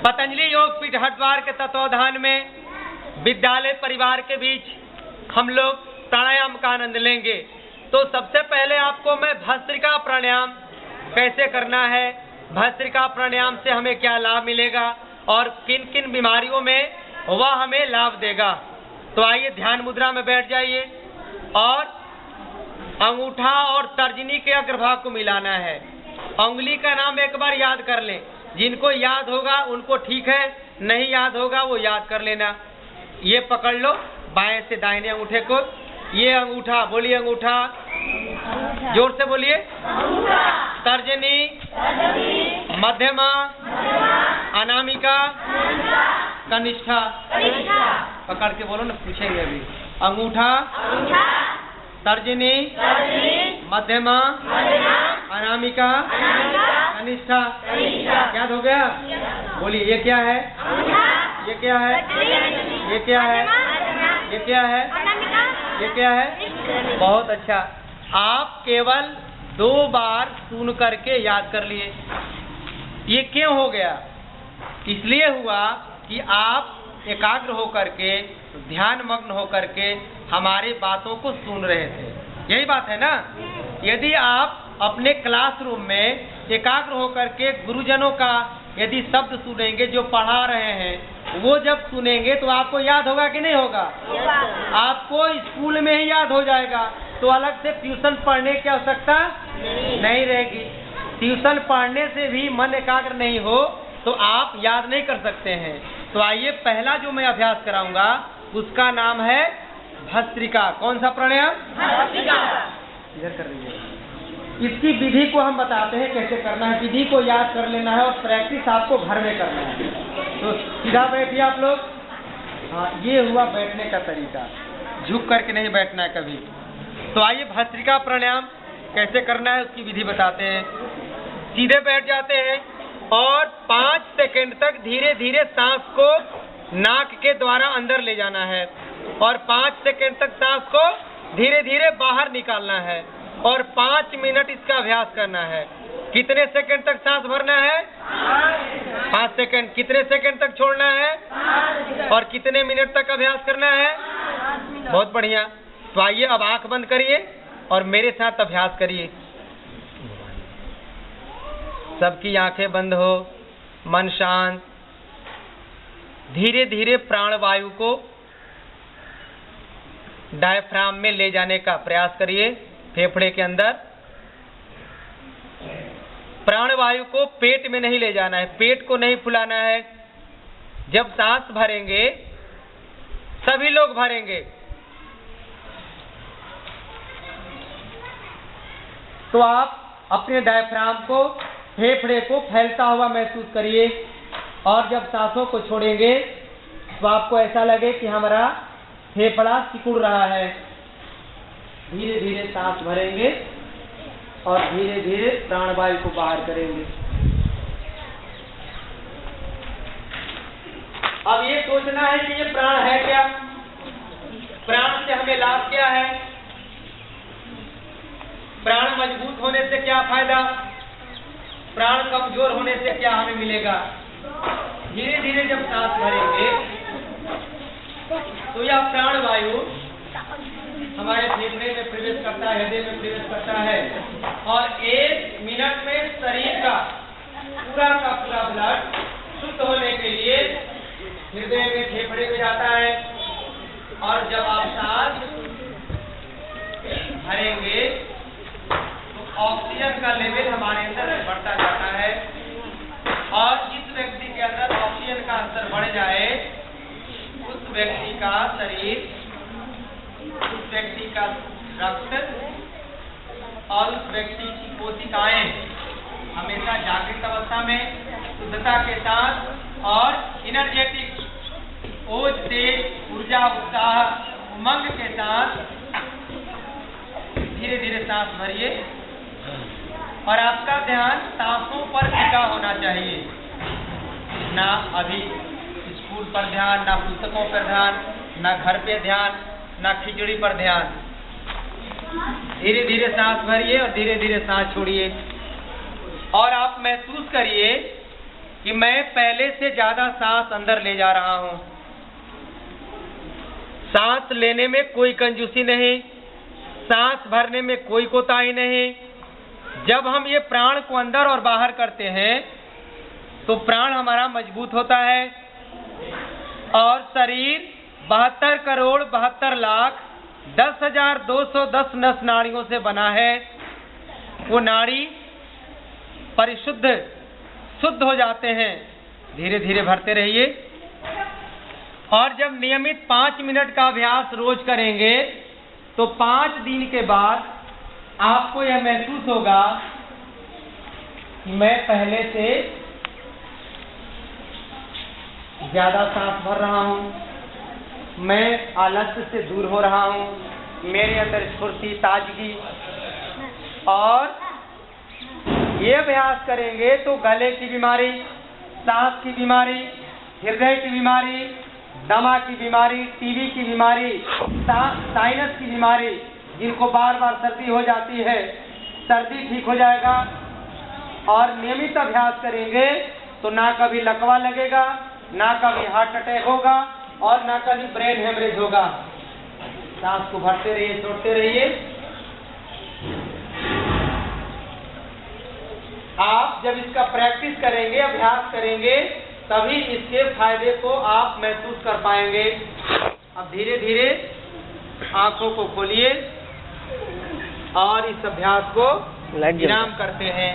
पतंजलि योगपीठ हरिद्वार के तत्वावधान में विद्यालय परिवार के बीच हम लोग प्राणायाम का आनंद लेंगे। तो सबसे पहले आपको मैं भस्त्रिका प्राणायाम कैसे करना है, भस्त्रिका प्राणायाम से हमें क्या लाभ मिलेगा और किन किन बीमारियों में वह हमें लाभ देगा। तो आइए ध्यान मुद्रा में बैठ जाइए और अंगूठा और तर्जनी के अग्रभाग को मिलाना है। उंगली का नाम एक बार याद कर लें, जिनको याद होगा उनको ठीक है, नहीं याद होगा वो याद कर लेना। ये पकड़ लो बाएं से दाहिने अंगूठे को, ये अंगूठा, बोलिए अंगूठा, जोर से बोलिए, तर्जनी, मध्यमा, अनामिका, कनिष्ठा, पकड़ के बोलो ना, पूछेंगे अभी। अंगूठा, तर्जनी, मध्यमा, अनामिका, कनिष्ठा, याद हो गया? बोलिए ये क्या है, ये क्या है, ये क्या है, ये क्या है, ये क्या है? बहुत अच्छा। आप केवल 2 बार सुन करके याद कर लिए। ये क्यों हो गया? इसलिए हुआ कि आप एकाग्र होकर के, ध्यान मग्न होकर के हमारे बातों को सुन रहे थे। यही बात है ना? यदि आप अपने क्लासरूम में एकाग्र होकर के गुरुजनों का यदि शब्द सुनेंगे, जो पढ़ा रहे हैं वो जब सुनेंगे तो आपको याद होगा कि नहीं होगा? आपको स्कूल में ही याद हो जाएगा, तो अलग से ट्यूशन पढ़ने की आवश्यकता नहीं रहेगी। ट्यूशन पढ़ने से भी मन एकाग्र नहीं हो तो आप याद नहीं कर सकते हैं। तो आइए पहला जो मैं अभ्यास कराऊंगा उसका नाम है भस्त्रिका। कौन सा प्राणायाम? भस्त्रिका। इधर कर रही है। इसकी विधि को हम बताते हैं कैसे करना है। विधि को याद कर लेना है और प्रैक्टिस आपको घर में करना है। तो सीधा बैठिए आप लोग। हाँ, ये हुआ बैठने का तरीका, झुक करके नहीं बैठना है कभी। तो आइए भस्त्रिका प्राणायाम कैसे करना है उसकी विधि बताते हैं। सीधे बैठ जाते हैं और 5 सेकंड तक धीरे धीरे सांस को नाक के द्वारा अंदर ले जाना है और 5 सेकंड तक सांस को धीरे धीरे बाहर निकालना है और 5 मिनट इसका अभ्यास करना है। कितने सेकंड तक सांस भरना है? 5 सेकंड। कितने सेकंड तक छोड़ना है और कितने मिनट तक अभ्यास करना है? बहुत बढ़िया। तो आइए अब आंख बंद करिए और मेरे साथ अभ्यास करिए। सबकी आंखें बंद हो, मन शांत। धीरे धीरे प्राणवायु को डायफ्राम में ले जाने का प्रयास करिए। फेफड़े के अंदर प्राणवायु को पेट में नहीं ले जाना है, पेट को नहीं फुलाना है। जब सांस भरेंगे सभी लोग भरेंगे तो आप अपने डायफ्राम को, फेफड़े को फैलता हुआ महसूस करिए और जब सांसों को छोड़ेंगे तो आपको ऐसा लगे कि हमारा फेफड़ा सिकुड़ रहा है। धीरे धीरे सांस भरेंगे और धीरे धीरे प्राणवायु को बाहर करेंगे। अब ये सोचना है कि ये प्राण है क्या, प्राण से हमें लाभ क्या है, प्राण मजबूत होने से क्या फायदा, प्राण कमजोर होने से क्या हमें मिलेगा। धीरे धीरे जब सांस भरेंगे तो यह प्राणवायु हमारे फेफड़े में प्रवेश करता है, हृदय में प्रवेश करता है और 1 मिनट में शरीर का पूरा ब्लड शुद्ध होने के लिए हृदय में, फेफड़े में जाता है और जब आप सांस भरेंगे तो ऑक्सीजन का लेवल हमारे अंदर बढ़ता जाता है और जिस व्यक्ति के अंदर ऑक्सीजन का स्तर बढ़ जाए उस व्यक्ति का शरीर, उस व्यक्ति का रक्त और उस व्यक्ति की कोशिकाएं हमेशा जागृत अवस्था में, शुद्धता के साथ और एनर्जेटिक, ओज, तेज, ऊर्जा, उत्साह, उमंग के साथ धीरे धीरे सांस भरिए और आपका ध्यान सांसों पर टिका होना चाहिए। ना अभी स्कूल पर ध्यान, ना पुस्तकों पर ध्यान, ना घर पे ध्यान, ना खिचड़ी पर ध्यान। धीरे धीरे सांस भरिए और धीरे धीरे सांस छोड़िए और आप महसूस करिए कि मैं पहले से ज्यादा सांस अंदर ले जा रहा हूं। सांस लेने में कोई कंजूसी नहीं, सांस भरने में कोई कोताही नहीं। जब हम ये प्राण को अंदर और बाहर करते हैं तो प्राण हमारा मजबूत होता है और शरीर 72,72,10,210 नस नाड़ियों से बना है। वो नाड़ी परिशुद्ध शुद्ध हो जाते हैं। धीरे धीरे भरते रहिए और जब नियमित 5 मिनट का अभ्यास रोज करेंगे तो 5 दिन के बाद आपको यह महसूस होगा कि मैं पहले से ज्यादा सांस भर रहा हूं, मैं आलस्य से दूर हो रहा हूं, मेरे अंदर स्फूर्ति, ताजगी। और ये अभ्यास करेंगे तो गले की बीमारी, सांस की बीमारी, हृदय की बीमारी, दमा की बीमारी, टीबी की बीमारी, साइनस की बीमारी, जिनको बार बार सर्दी हो जाती है, सर्दी ठीक हो जाएगा। और नियमित अभ्यास करेंगे तो ना कभी लकवा लगेगा, ना कभी हार्ट अटैक होगा और ना कभी ब्रेन हेमरेज होगा। सांस को भरते रहिए, छोड़ते रहिए। आप जब इसका प्रैक्टिस करेंगे, अभ्यास करेंगे, तभी इसके फायदे को आप महसूस कर पाएंगे। अब धीरे धीरे आंखों को खोलिए और इस अभ्यास को विराम करते हैं।